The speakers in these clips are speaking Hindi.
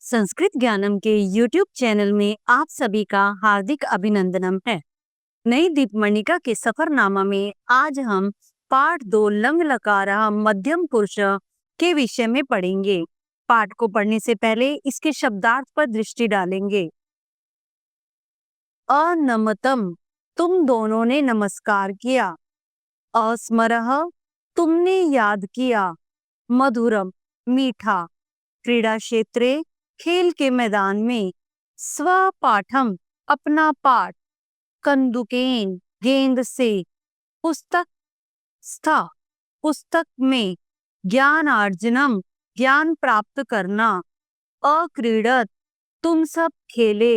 संस्कृत ज्ञानम के YouTube चैनल में आप सभी का हार्दिक अभिनंदनम है। नई दीपमणिका के सफरनामा में आज हम पाठ 2 लंग लकार मध्यम पुरुष के विषय में पढ़ेंगे। पाठ को पढ़ने से पहले इसके शब्दार्थ पर दृष्टि डालेंगे। अनमतम, तुम दोनों ने नमस्कार किया। अस्मरः, तुमने याद किया। मधुरम, मीठा। क्रीड़ा क्षेत्रे, खेल के मैदान में। स्वपाठम, अपना पाठ। कंदुकेन, गेंद से। पुस्तक स्था, पुस्तक में। ज्ञानार्जनम, ज्ञान प्राप्त करना। अक्रीडत, तुम सब खेले।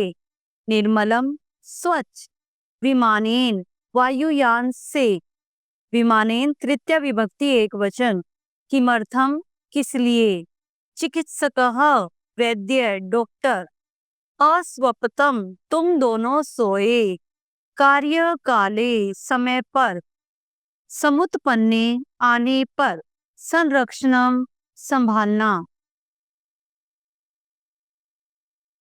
निर्मलम, स्वच्छ। विमानेन, वायुयान से। विमानेन तृतीया विभक्ति एकवचन। किमर्थम, किस लिए। चिकित्सकः, वैद्य, डॉक्टर। अस्वपतम, तुम दोनों सोए। कार्य काले, समय पर। समुत्पन्ने, आने पर। संरक्षणम, संभालना।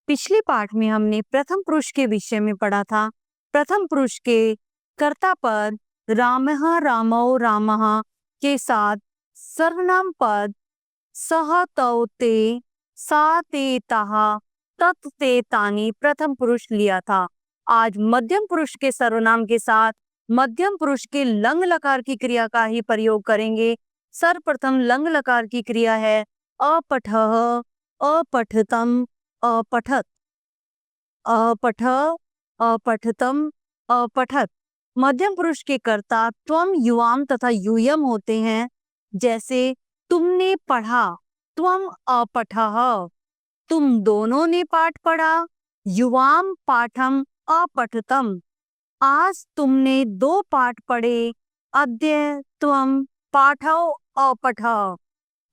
पिछले पाठ में हमने प्रथम पुरुष के विषय में पढ़ा था। प्रथम पुरुष के कर्ता पद रामः, रामौ, रामः के साथ सर्वनाम पद सह, तौ, ते, सा, ते, ताहा, तत्, ते, तानि प्रथम पुरुष लिया था। आज मध्यम पुरुष के सर्वनाम के साथ मध्यम पुरुष के लंग लकार की क्रिया का ही प्रयोग करेंगे। सर्वप्रथम लंग लकार की क्रिया है अपठः, अपठतम, अपठत। अपठ, अपठतम, अपठत। मध्यम पुरुष के कर्ता त्वम, युवाम तथा यूयम होते हैं। जैसे तुमने पढ़ा, त्वम अपठः। तुम दोनों ने पाठ पढ़ा, युवाम पाठम अपठतम। आज तुमने 2 पाठ पढ़े, अद्य त्वम पाठौ अपठः।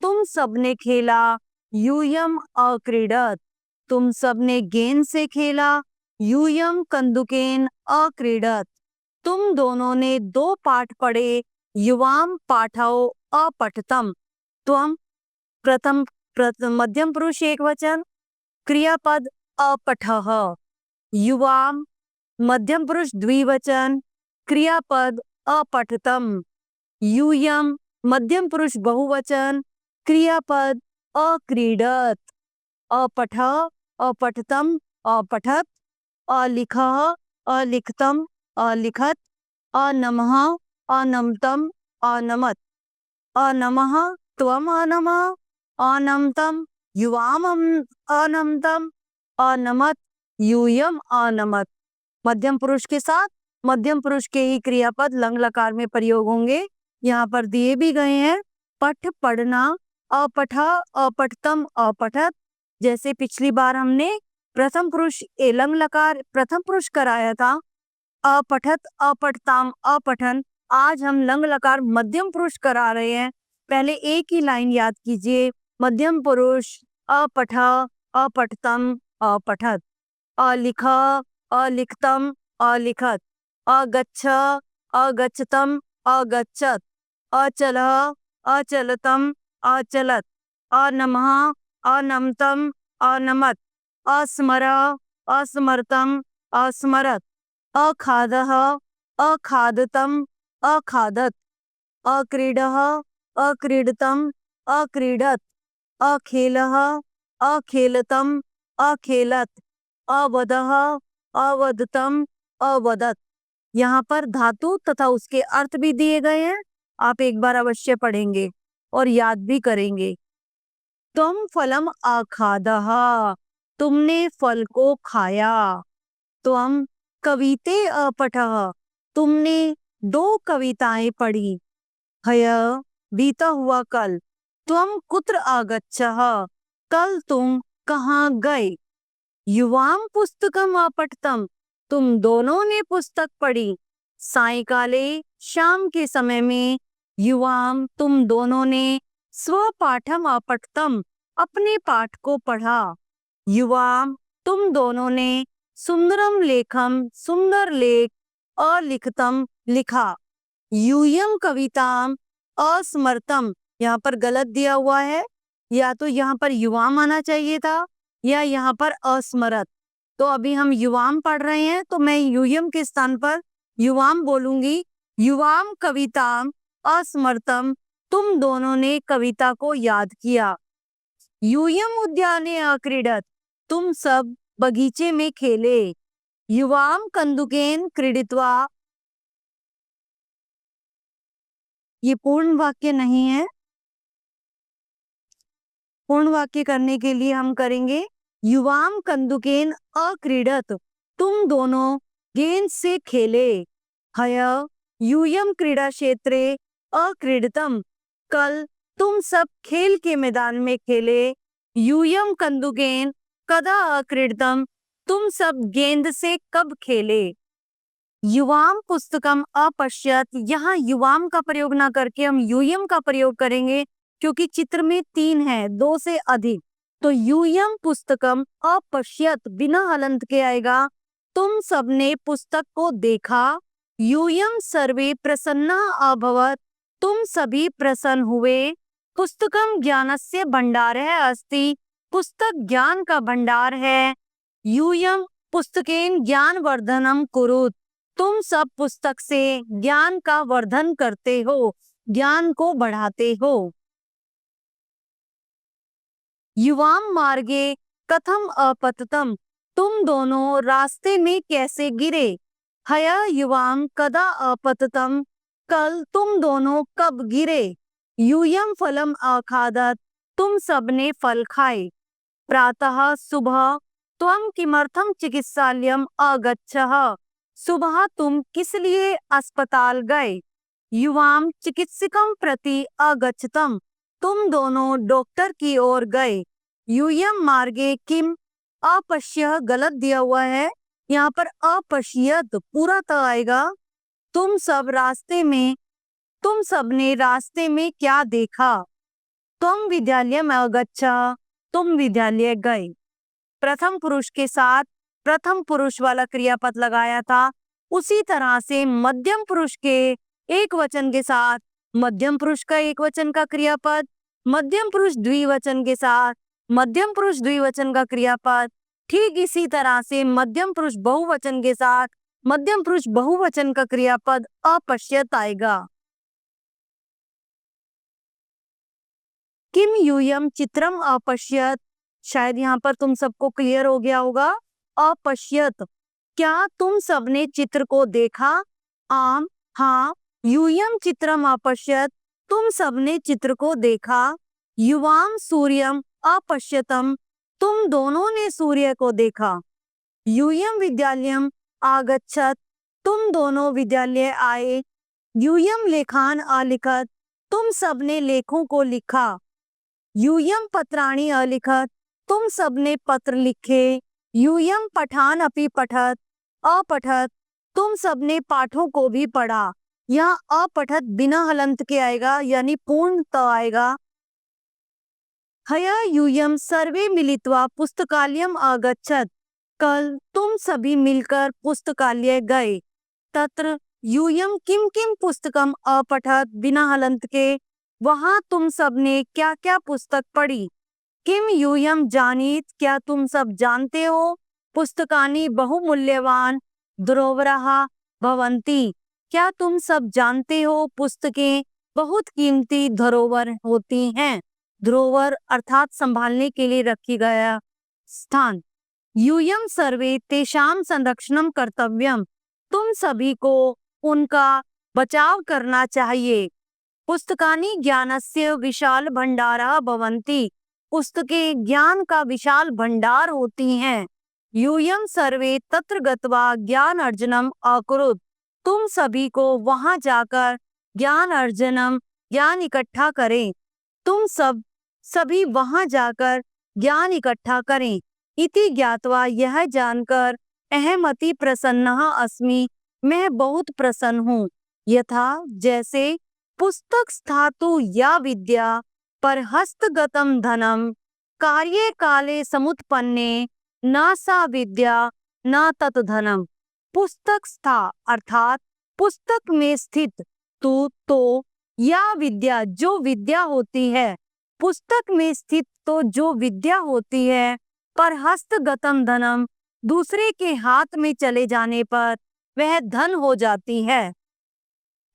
तुम सबने खेला, यूयम अक्रीडत। तुम सबने गेंद से खेला, यूयम कंदुकेन अक्रीडत। तुम दोनों ने 2 पाठ पढ़े, युवाम पाठौ अपठतम। त्वम प्रथम मध्यम पुरुष एकवचन, क्रियापद अपठः। युवाम मध्यम पुरुष द्विवचन, क्रियापद अपठतम। यूयम मध्यम पुरुष बहुवचन, क्रियापद अक्रीडत। अपठ, अपठतम, अपठत। अलिखः, अलिखतम, अलिखत। अनमः, अनमतम, अनमत। अनमः, त्वम अनमः, अनमतम, युवाम अनमतम, अनमत, यूयम अनमत। मध्यम पुरुष के साथ मध्यम पुरुष के ही क्रियापद लंग लकार में प्रयोग होंगे। यहाँ पर दिए भी गए हैं। पठ, पढ़ना। अपठ, अपठतम, अपठत। जैसे पिछली बार हमने प्रथम पुरुष लंग लकार प्रथम पुरुष कराया था, अपठत, अपठताम, अपठन। आज हम लंग लकार मध्यम पुरुष करा रहे हैं। पहले एक ही लाइन याद कीजिए। मध्यम पुरुष अपठ, अपठतम, अपठत। अलिख, अलिखतम, अलिखत। अगच्छ, अगच्छतम, अगच्छत। अचल, अचलतम, अचलत। अनमः, अनमतम, अनमत। अस्मर, अस्मरतम, अस्मरत। अखादः, अखादतम, अखादत। अक्रीडः, अक्रीडतम, अक्रीडत। अखेलः, अखेलतम, अखेलत। अवदः, अवदतम, अवदत। यहाँ पर धातु तथा उसके अर्थ भी दिए गए हैं। आप एक बार अवश्य पढ़ेंगे और याद भी करेंगे। तुम फलम आखादः, तुमने फल को खाया। त्वम कविते अपठः, तुमने 2 कविताएं पढ़ी। हय, बीता हुआ कल। त्वम कुत्र आगच्छः, कल तुम कहाँ गए। युवाम पुस्तकम अपठतम, तुम दोनों ने पुस्तक पढ़ी। सायंकाले, शाम के समय में। युवाम, तुम दोनों ने स्वपाठम अपठतम, अपने पाठ को पढ़ा। युवाम, तुम दोनों ने सुंदरम लेखम, सुंदर लेख। अलिखतम, लिखा। यूयम कविताम अस्मरतम, यहाँ पर गलत दिया हुआ है। या तो यहाँ पर युवाम आना चाहिए था, या यहाँ पर अस्मरत। तो अभी हम युवाम पढ़ रहे हैं, तो मैं यूयम के स्थान पर युवाम बोलूंगी। युवाम कविताम अस्मरतम, तुम दोनों ने कविता को याद किया। यूयम उद्याने अक्रीडत, तुम सब बगीचे में खेले। युवाम कंदुकेन क्रीडित्वा, ये पूर्ण वाक्य नहीं है। पूर्ण वाक्य करने के लिए हम करेंगे युवाम कंदुकेन अक्रीडत, तुम दोनों गेंद से खेले। हय यूयम क्रीडा क्षेत्रे अक्रीडतम, कल तुम सब खेल के मैदान में खेले। यूयम कंदुकेन कदा अक्रीडतम, तुम सब गेंद से कब खेले। युवाम पुस्तकम अपश्यत, यहाँ युवाम का प्रयोग ना करके हम यूयम का प्रयोग करेंगे, क्योंकि चित्र में 3 है, 2 से अधिक। तो यूयम पुस्तकम अपश्यत बिना हलंत के आएगा। तुम सबने पुस्तक को देखा। यूयम सर्वे प्रसन्ना अभवत, तुम सभी प्रसन्न हुए। पुस्तकम ज्ञानस्य भंडारः अस्ति, पुस्तक ज्ञान का भंडार है। यूयम पुस्तकेन ज्ञान वर्धनम कुरुत, तुम सब पुस्तक से ज्ञान का वर्धन करते हो, ज्ञान को बढ़ाते हो। युवाम मार्गे कथम अपततम, तुम दोनों रास्ते में कैसे गिरे। हया युवाम कदा अपततम, कल तुम दोनों कब गिरे। यूयम फलम अखादत, तुम सबने फल खाए। प्रातः सुबह त्वं किमर्थम चिकित्सालयम अगच्छः, सुबह तुम किस लिए अस्पताल गए। युवाम चिकित्सकम प्रति अगच्छतम, तुम दोनों डॉक्टर की ओर गए। यूयम मार्गे किम, अपश्य गलत दिया हुआ है, यहाँ पर अपश्यत पूरा तो आएगा। तुम सबने रास्ते में क्या देखा। तुम विद्यालय में अगच्छा, तुम विद्यालय गए। प्रथम पुरुष के साथ प्रथम पुरुष वाला क्रियापद लगाया था, उसी तरह से मध्यम पुरुष के एक वचन के साथ मध्यम पुरुष का एक वचन का क्रियापद, मध्यम पुरुष द्विवचन के साथ मध्यम पुरुष द्विवचन का क्रियापद, ठीक इसी तरह से मध्यम पुरुष बहुवचन के साथ मध्यम पुरुष बहुवचन का क्रियापद अपश्यत आएगा। किम यूयम चित्रम अपश्यत, शायद यहाँ पर तुम सबको क्लियर हो गया होगा। अपश्यत, क्या तुम सबने चित्र को देखा। आम, हाँ। यूयम चित्रम अपश्यत, तुम सबने चित्र को देखा। युवाम सूर्यम अपश्यतम, तुम दोनों ने सूर्य को देखा। यूयम विद्यालयम आगच्छत, तुम दोनों विद्यालय आए। यूयम लेखान अलिखत, तुम सबने लेखों को लिखा। यूयम पत्राणि अलिखत, तुम सबने पत्र लिखे। यूयम पठान अपि पठत अपठत, तुम सबने पाठों को भी पढ़ा। यहाँ अपठत बिना हलंत के आएगा, यानी पूर्ण त आएगा। हया यूयम सर्वे मिलित्वा पुस्तकालयम आगच्छत, कल तुम सभी मिलकर पुस्तकालय गए। तत्र यूयम किम किम पुस्तकम अपठत बिना हलंत के, वहां तुम सबने क्या क्या पुस्तक पढ़ी। किम यूयम जानीत, क्या तुम सब जानते हो। पुस्तकानि बहुमूल्यवान धरोहरः भवन्ति, क्या तुम सब जानते हो पुस्तकें बहुत कीमती धरोहर होती हैं। धरोहर अर्थात संभालने के लिए रखी गया स्थान। यूयम सर्वे तेषां संरक्षणम कर्तव्यम, तुम सभी को उनका बचाव करना चाहिए। पुस्तकानि ज्ञानस्य विशाल भंडारः भवन्ति, पुस्तकें ज्ञान का विशाल भंडार होती हैं। यूयम सर्वे तत्र गत्वा ज्ञान अर्जनम अकुरुत, तुम सभी को वहां जाकर ज्ञान अर्जनम ज्ञान इकट्ठा करें। तुम सभी वहां जाकर ज्ञान इकट्ठा करें। इति ज्ञात्वा, यह जानकर अहम अति प्रसन्नः अस्मि, मैं बहुत प्रसन्न हूँ। यथा जैसे पुस्तक स्थातु या विद्या पर हस्तगतम धनम, कार्ये काले समुत्पन्ने न सा विद्या न तत् धनम। पुस्तक स्था अर्थात पुस्तक में स्थित तो या विद्या जो विद्या होती है, पुस्तक में स्थित तो जो विद्या होती है, पर हस्तगतम धनम, दूसरे के हाथ में चले जाने पर वह धन हो जाती है।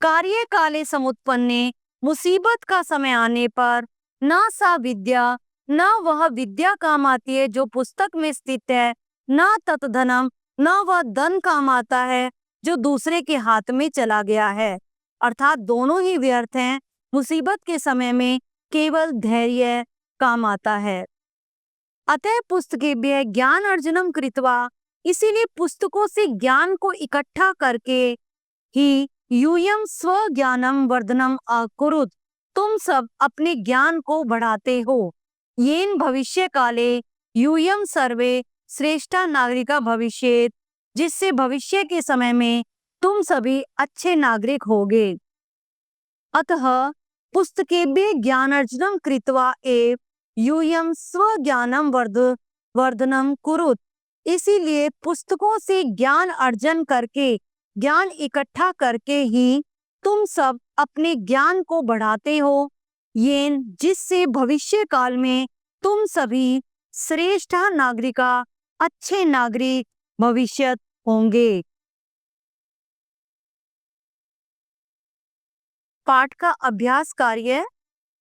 कार्य काले समुत्पन्ने, मुसीबत का समय आने पर न सा विद्या, न वह विद्या काम आती है जो पुस्तक में स्थित है, न तत्धनम, न वह धन काम आता है जो दूसरे के हाथ में चला गया है। अर्थात दोनों ही व्यर्थ हैं। मुसीबत के समय में केवल धैर्य काम आता है। अतः पुस्तकेभ्यः ज्ञान अर्जनम कृत्वा, इसीलिए पुस्तकों से ज्ञान को इकट्ठा करके ही यूयम स्व ज्ञानम वर्धनम अकुरुत, तुम सब अपने ज्ञान को बढ़ाते हो। येन भविष्य काले यूयम सर्वे श्रेष्ठा नागरिका भविष्येत, जिससे भविष्य के समय में तुम सभी अच्छे नागरिक होगे। अतः पुस्तकेभ्यः ज्ञानार्जनम कृत्वा एव यूयम स्व ज्ञानम वर्धनम कुरुत, इसीलिए पुस्तकों से ज्ञान अर्जन करके, ज्ञान इकट्ठा करके ही तुम सब अपने ज्ञान को बढ़ाते हो। येन, जिससे भविष्य काल में तुम सभी श्रेष्ठ नागरिका, अच्छे नागरिक भविष्यत होंगे। पाठ का अभ्यास कार्य।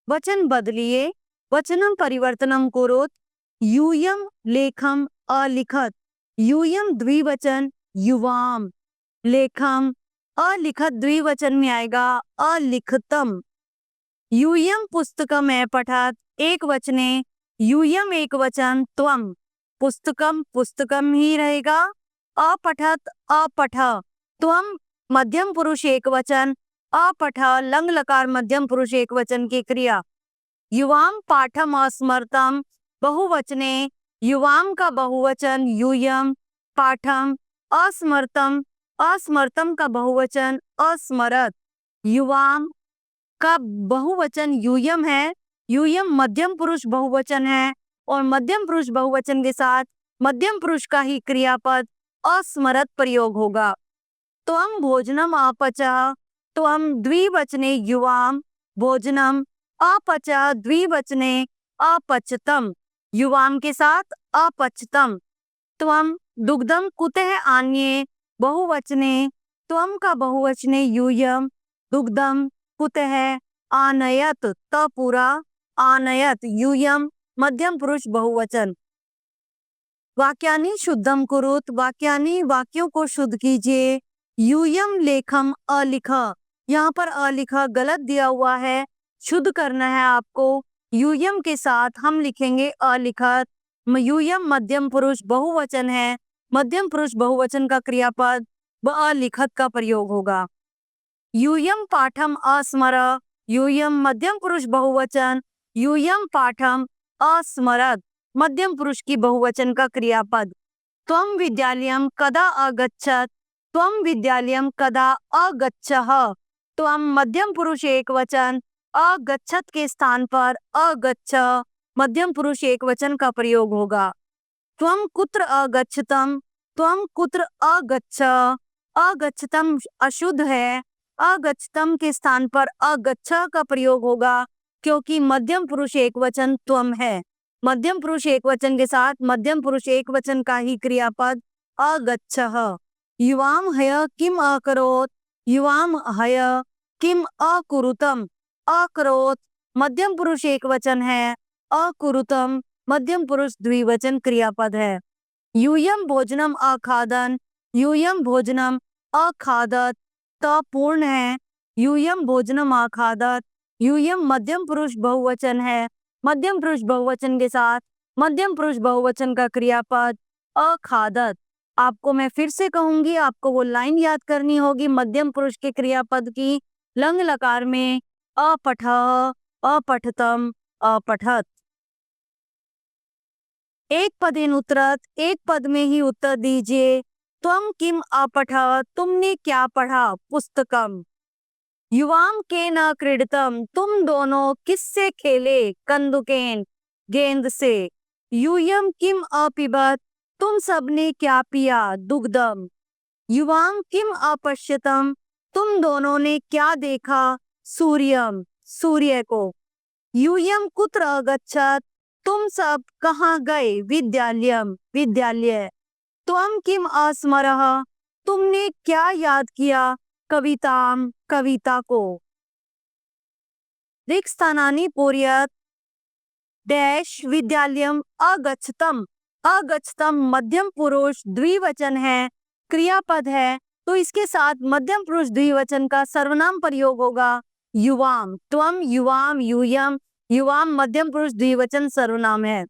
वचन बदलिए। वचनम परिवर्तनम कुरुत। यूयम लेखम अलिखत। यूयम द्विवचन युवाम। लेखम अलिखत द्विवचन में आएगा अलिखतम। यूयम पुस्तकम पठत एक वचने। यूयम एक वचन त्वम। पुस्तकम पुस्तकम ही रहेगा। अपठत अपठ। त्वम मध्यम पुरुष एक वचन। अपठ लंग लकार मध्यम पुरुष एक वचन की क्रिया। युवाम पाठम अस्मर्तम बहुवचने। युवाम का बहुवचन यूयम। पाठम अस्मर्तम, अस्मर्तम का बहुवचन अस्मरत। युवाम का बहुवचन यूयम है। यूयम मध्यम पुरुष बहुवचन है और मध्यम पुरुष बहुवचन के साथ मध्यम पुरुष का ही क्रियापद अस्मरत प्रयोग होगा। त्वम भोजनम अपचः। त्वम द्विवचने युवाम। भोजनम अपचः द्विवचने अपचतम। युवाम के साथ अपचतम। त्वम दुग्धम कुतः आन्ये बहुवचने। त्वम का बहुवचने यूयम। दुग्धम कुतः आनयत त पूरा आनयत यूयम मध्यम पुरुष बहुवचन। वाक्यानि शुद्धम कुरुत। वाक्यानि वाक्यों को शुद्ध कीजिए। यूयम लेखम अलिख। यहाँ पर अलिख गलत दिया हुआ है, शुद्ध करना है आपको। यूयम के साथ हम लिखेंगे अलिखत। यूयम मध्यम पुरुष बहुवचन है। मध्यम पुरुष बहुवचन का क्रियापद अलिखत का प्रयोग होगा। यूयम पाठम अस्मर। यूयम मध्यम पुरुष बहुवचन। यूयम पाठम अस्मरत मध्यम पुरुष की बहुवचन का क्रियापद। त्वम विद्यालयम कदा अगच्छत। त्वम विद्यालयम कदा अगच्छः। त्वम मध्यम पुरुष एक वचन। अगच्छत के स्थान पर अगच्छ मध्यम पुरुष एक वचन का प्रयोग होगा। त्वम कुत्र अगच्छतम। त्वम कुत्र अगच्छ। अगच्छतम अशुद्ध है। अगच्छतम के स्थान पर अगच्छ का प्रयोग होगा क्योंकि मध्यम पुरुष एक वचन त्वम है। मध्यम पुरुष एक वचन के साथ मध्यम पुरुष एक वचन का ही क्रियापद अगच्छः। युवाम हय किम अकरोत्। युवाम हय किम अकुरुतम। अकरोत् मध्यम पुरुष एक वचन है। अकुरुतम मध्यम पुरुष द्विवचन क्रियापद है। यूयम भोजनम अखादन। यूयम भोजनम अखादत त पूर्ण है। यूयम भोजनम अखादत। यूयम मध्यम पुरुष बहुवचन है। मध्यम पुरुष बहुवचन के साथ मध्यम पुरुष बहुवचन का क्रियापद अखादत। आपको मैं फिर से कहूंगी, आपको वो लाइन याद करनी होगी मध्यम पुरुष के क्रियापद की। लंग लकार में अपठ, अपठतम, अपठत। एक पदेन उत्तरत, एक पद में ही उत्तर दीजिए। त्वम किम अपठ, तुमने क्या पढ़ा। पुस्तकम। युवाम के न क्रीडतम, तुम दोनों किससे खेले। कंदुकेन गेंद से। यूयम किम अपिबत, तुम सबने क्या पिया। दुग्धम। युवाम किम अपश्यतम, तुम दोनों ने क्या देखा। सूर्यम सूर्य को। यूयम कुत्र अगच्छत, तुम सब कहाँ गए? विद्यालयम, विद्यालय। त्वं किम अस्मरः? तुमने क्या याद किया? कविताम, कविता को। रिक्स्थानानि पूरयत् डैश विद्यालयम अगच्छतम। अगच्छतम मध्यम पुरुष द्विवचन है, क्रियापद है, तो इसके साथ मध्यम पुरुष द्विवचन का सर्वनाम प्रयोग होगा युवाम। त्वम, युवाम, यूयम। युवाम मध्यम पुरुष द्विवचन सर्वनाम है।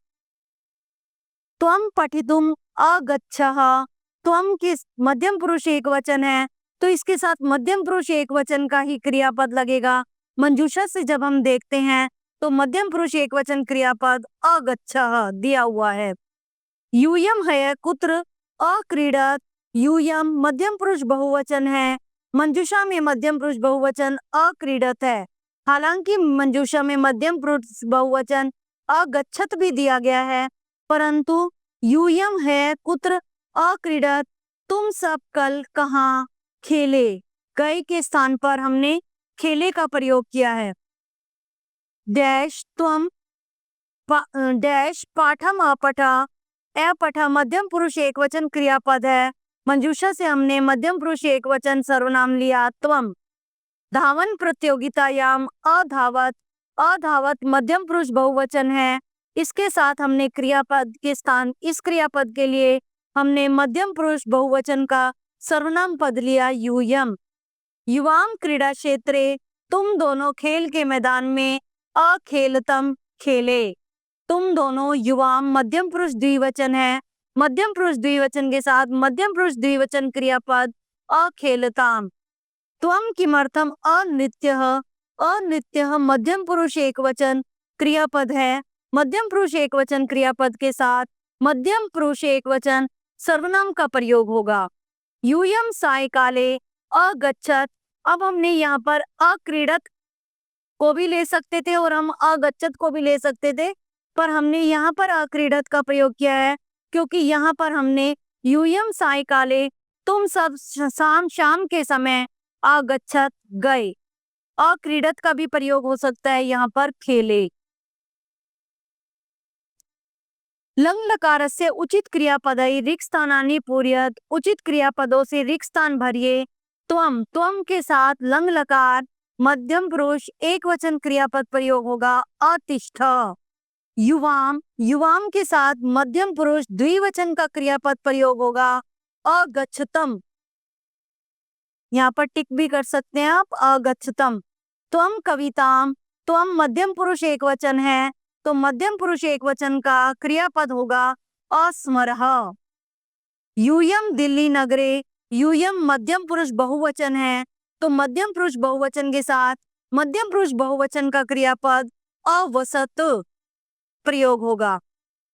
त्वम पठितुम अगच्छः। त्वम किस मध्यम पुरुष एक वचन है, तो इसके साथ मध्यम पुरुष एक वचन का ही क्रियापद लगेगा। मंजूषा से जब हम देखते हैं तो मध्यम पुरुष एक वचन क्रियापद अगच्छः दिया हुआ है। यूयम है कुत्र अक्रीडत। यूयम मध्यम पुरुष बहुवचन है, मंजूषा में मध्यम पुरुष बहुवचन अक्रीडत है। हालांकि मंजूषा में मध्यम पुरुष बहुवचन अगच्छत भी दिया गया है, परंतु यूयम है कुत्र अक्रीडत। तुम सब कल कहाँ खेले? गए के स्थान पर हमने खेले का प्रयोग किया है। डैश त्वम डैश पाठम अपठा। अपठा मध्यम पुरुष एक वचन क्रियापद है, मंजूषा से हमने मध्यम पुरुष एक वचन सर्वनाम लिया त्वम। धावन प्रतियोगितायाम अधावत। अधावत मध्यम पुरुष बहुवचन है, इसके साथ हमने क्रियापद के स्थान इस क्रियापद के लिए हमने मध्यम पुरुष बहुवचन का सर्वनाम पद लिया यूयम। युवाम क्रीडा क्षेत्रे। तुम दोनों खेल के मैदान में अखेलतम खेले। तुम दोनों युवाम मध्यम पुरुष द्विवचन है, मध्यम पुरुष द्विवचन के साथ मध्यम पुरुष द्विवचन क्रियापद अखेलताम। त्वम किमर्थम अनृत्यः। अनृत्यः मध्यम पुरुष एक वचन क्रियापद है, मध्यम पुरुष एक वचन क्रियापद के साथ मध्यम पुरुष एक वचन सर्वनाम का प्रयोग होगा। यूयम सायकाले अगच्छत। अब हमने यहाँ पर अक्रीडत को भी ले सकते थे और हम अगच्छत को भी ले सकते थे, पर हमने यहाँ पर अक्रीडत का प्रयोग किया है क्योंकि यहाँ पर हमने यूयम सायकाले तुम सब शाम के समय अगच्छत गए। अक्रीडत का भी प्रयोग हो सकता है यहाँ पर खेले। लंग लकारस्य उचित क्रियापदई रिक्स्थानानि पूरयत्। उचित क्रियापदों से रिक्त स्थान भरिए। त्वम, त्वम के साथ लंग लकार मध्यम पुरुष एक वचन क्रियापद प्रयोग होगा अतिष्ठ। युवाम, युवाम के साथ मध्यम पुरुष द्विवचन का क्रियापद प्रयोग होगा अगच्छतम। यहाँ पर टिक भी कर सकते हैं आप, अगच्छतम। त्वम कविताम। त्वम मध्यम पुरुष एक वचन है, तो मध्यम पुरुष एक वचन का क्रियापद होगा अस्मरः। यूयम दिल्ली नगरे। यूयम मध्यम पुरुष बहुवचन है, तो मध्यम पुरुष बहुवचन के साथ मध्यम पुरुष बहुवचन का क्रियापद अवसत प्रयोग होगा।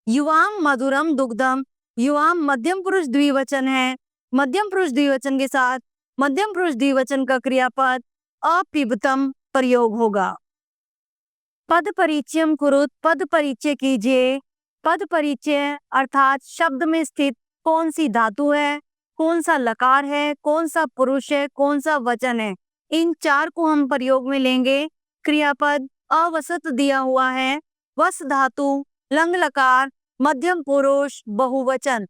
युवाम मधुरम दुग्धम। युवाम मध्यम पुरुष द्विवचन है, मध्यम पुरुष द्विवचन के साथ मध्यम पुरुष द्विवचन का क्रियापद अपिबतम प्रयोग होगा। पद परिचयम कुरुत। पद परिचय कीजिए। पद परिचय अर्थात शब्द में स्थित कौन सी धातु है, कौन सा लकार है, कौन सा पुरुष है, कौन सा वचन है, इन चार को हम प्रयोग में लेंगे। क्रियापद अवसत दिया हुआ है, वस धातु, लंग लकार, मध्यम पुरुष बहुवचन।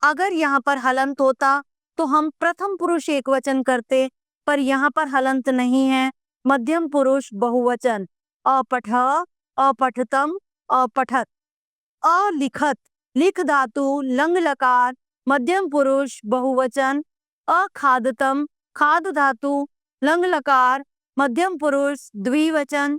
अगर यहाँ पर हलंत होता तो हम प्रथम पुरुष एक वचन करते, पर यहाँ पर हलंत नहीं है, मध्यम पुरुष बहुवचन। अपठ, अपठतम, अपठत। अलिखत, लिख धातु, लंग लकार, मध्यम पुरुष बहुवचन। अखादतम, खाद धातु, लंग लकार, मध्यम पुरुष द्विवचन।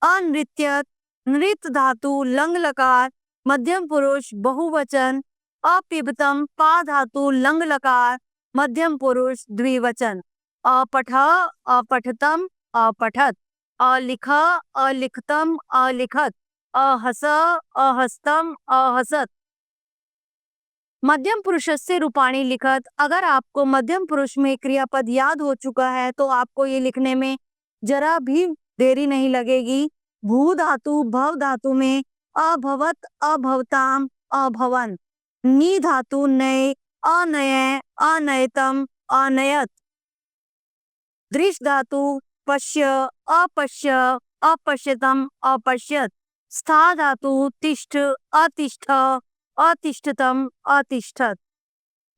अनृत्यत, नृत धातु, लंग लकार, मध्यम पुरुष बहुवचन। अपिबतम, पा धातु, लंग लकार, मध्यम पुरुष द्विवचन। अपठ, अपठतम, अपठत। अलिख, अलिखतम, अलिखत। अहस, अहस्तम, अहसत। मध्यम पुरुष से रूपाणी लिखत। अगर आपको मध्यम पुरुष में क्रियापद याद हो चुका है तो आपको ये लिखने में जरा भी देरी नहीं लगेगी। भू धातु, भव धातु में अभवत, अभवताम, अभवन। नी धातु, नय, अनय, अनयतम, अनयत। दृश धातु, पश्य, अपश्य, अपश्यतम, अपश्यत। स्था धातु तिष्ठ, अतिष्ठ, अतिष्ठतम, अतिष्ठत।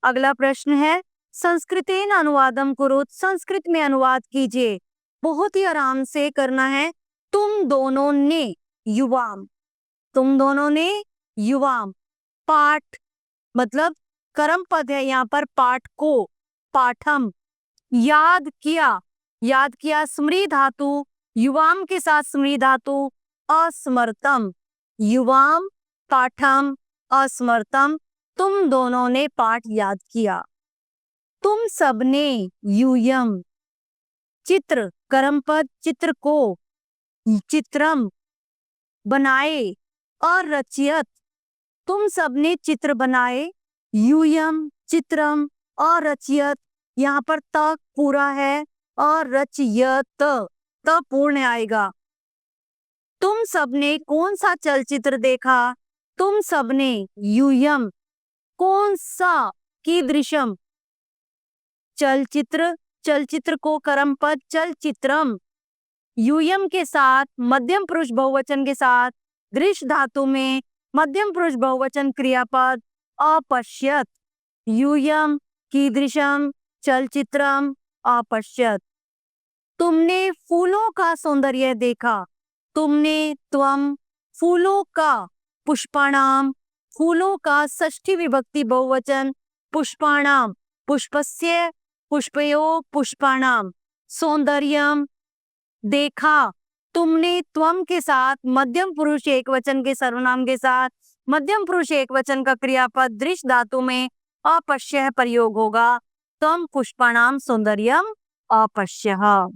अगला प्रश्न है संस्कृतेन अनुवादम कुरुत, संस्कृत में अनुवाद कीजिए। बहुत ही आराम से करना है। तुम दोनों ने युवाम, तुम दोनों ने युवाम। पाठ मतलब कर्म पद है यहाँ पर, पाठ को पाठम। याद किया, याद किया स्मृति धातु, युवाम के साथ स्मृति धातु अस्मृतम, युवाम पाठम अस्मृतम। तुम दोनों ने पाठ याद किया। तुम सबने यूयम, चित्र कर्म पद, चित्र को चित्रम बनाए, और रचियत, तुम सबने चित्र बनाए। यूयम चित्रम और रचियत, यहाँ पर त पूरा है और रचियत त पूर्ण आएगा। तुम सबने कौन सा चलचित्र देखा? तुम सबने यूयम कौन सा, कीदृशम चलचित्र, चलचित्र को कर्म पद चलचित्रम, यूयम के साथ मध्यम पुरुष बहुवचन के साथ दृश धातु में मध्यम पुरुष बहुवचन क्रियापद अपश्यत। यूयम कीदृशम चलचित्रम अपश्यत। तुमने फूलों का सौंदर्य देखा। तुमने त्वम, फूलों का पुष्पाणाम, फूलों का षष्ठी विभक्ति बहुवचन पुष्पाणाम, पुष्पस्य पुष्पयो पुष्पाणाम। सौंदर्यम देखा। तुमने त्वम के साथ मध्यम पुरुष एकवचन के सर्वनाम के साथ मध्यम पुरुष एकवचन का क्रियापद दृश धातु में अपश्यः प्रयोग होगा। त्वम पुष्पाणाम सौंदर्यम अपश्यः।